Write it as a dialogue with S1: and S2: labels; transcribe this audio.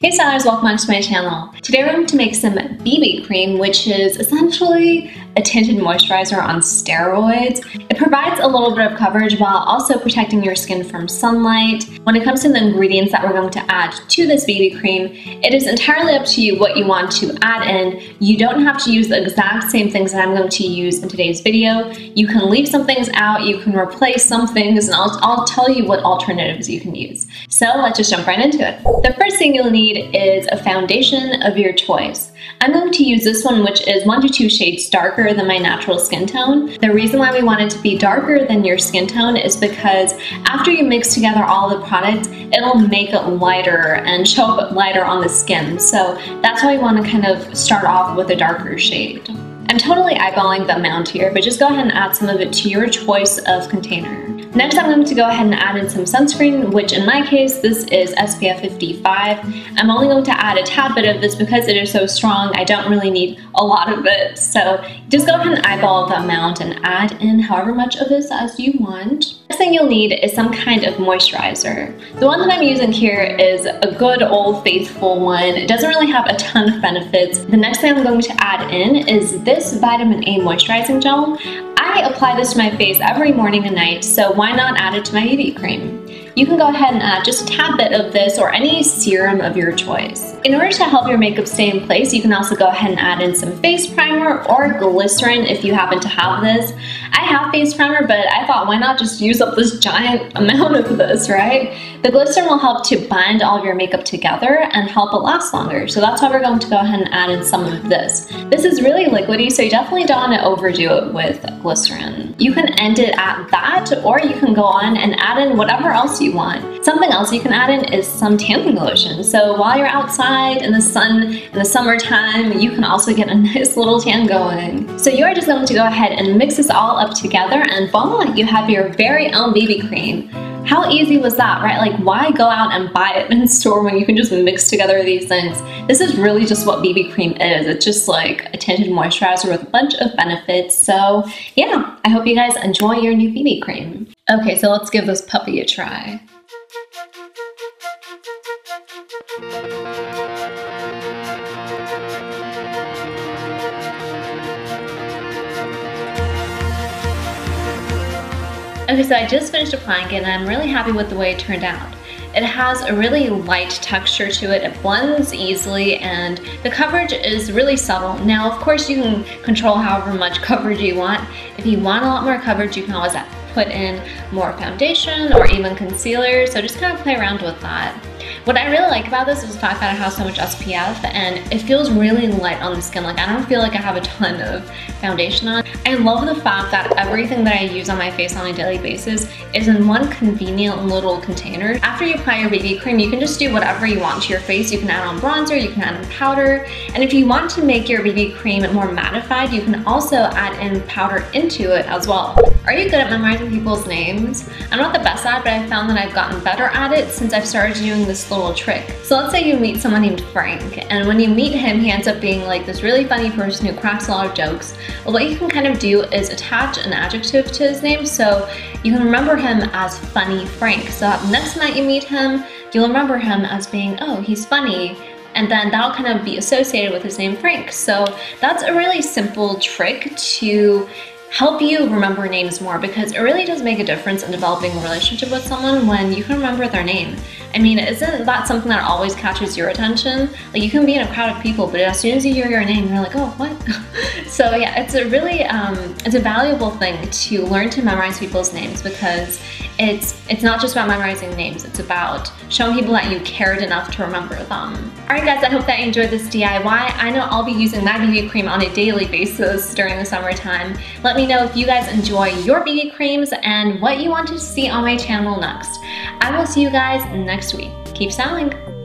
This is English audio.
S1: Hey stylers, welcome back to my channel. Today we're going to make some BB cream, which is essentially a tinted moisturizer on steroids. It provides a little bit of coverage while also protecting your skin from sunlight. When it comes to the ingredients that we're going to add to this BB cream, it is entirely up to you what you want to add in. You don't have to use the exact same things that I'm going to use in today's video. You can leave some things out, you can replace some things, and I'll tell you what alternatives you can use. So let's just jump right into it. The first thing you'll need is a foundation of your choice. I'm going to use this one, which is 1 to 2 shades darker than my natural skin tone. The reason why we want it to be darker than your skin tone is because after you mix together all the products, it'll make it lighter and show up lighter on the skin. So that's why we want to kind of start off with a darker shade. I'm totally eyeballing the amount here, but just go ahead and add some of it to your choice of container. Next, I'm going to go ahead and add in some sunscreen, which in my case, this is SPF 55. I'm only going to add a tad bit of this because it is so strong. I don't really need a lot of it. So just go ahead and eyeball the amount and add in however much of this as you want. Next thing you'll need is some kind of moisturizer. The one that I'm using here is a good old faithful one. It doesn't really have a ton of benefits. The next thing I'm going to add in is this vitamin A moisturizing gel. I apply this to my face every morning and night, so why not add it to my BB cream? You can go ahead and add just a tad bit of this or any serum of your choice. In order to help your makeup stay in place, you can also go ahead and add in some face primer or glycerin if you happen to have this. I have face primer, but I thought why not just use up this giant amount of this, right? The glycerin will help to bind all of your makeup together and help it last longer. So that's why we're going to go ahead and add in some of this. This is really liquidy, so you definitely don't want to overdo it with glycerin. You can end it at that, or you can go on and add in whatever else you want. Something else you can add in is some tanning lotion. So while you're outside in the sun in the summertime, you can also get a nice little tan going. So you're just going to go ahead and mix this all up together, and voila, you have your very own BB cream. How easy was that, right? Like, why go out and buy it in store when you can just mix together these things? This is really just what BB cream is. It's just like a tinted moisturizer with a bunch of benefits. So yeah, I hope you guys enjoy your new BB cream. Okay, so let's give this puppy a try. Okay, so I just finished applying it and I'm really happy with the way it turned out. It has a really light texture to it, it blends easily, and the coverage is really subtle. Now, of course, you can control however much coverage you want. If you want a lot more coverage, you can always put in more foundation or even concealer, so just kind of play around with that. What I really like about this is the fact that it has so much SPF and it feels really light on the skin. Like, I don't feel like I have a ton of foundation on. I love the fact that everything that I use on my face on a daily basis is in one convenient little container. After you apply your BB cream, you can just do whatever you want to your face. You can add on bronzer, you can add on powder, and if you want to make your BB cream more mattified, you can also add in powder into it as well. Are you good at memorizing people's names? I'm not the best at it, but I found that I've gotten better at it since I've started doing this little trick. So let's say you meet someone named Frank, and when you meet him, he ends up being like this really funny person who cracks a lot of jokes. Well, what you can kind of do is attach an adjective to his name so you can remember him as Funny Frank. So next time that you meet him, you'll remember him as being, oh, he's funny. And then that'll kind of be associated with his name Frank. So that's a really simple trick to help you remember names more, because it really does make a difference in developing a relationship with someone when you can remember their name. I mean, isn't that something that always catches your attention? Like, you can be in a crowd of people, but as soon as you hear your name, you're like, oh, what? So yeah, it's a really, it's a valuable thing to learn to memorize people's names, because it's not just about memorizing names, it's about showing people that you cared enough to remember them. Alright guys, I hope that you enjoyed this DIY. I know I'll be using my BB cream on a daily basis during the summertime. Let me know if you guys enjoy your BB creams and what you want to see on my channel next. I will see you guys next week. Keep styling!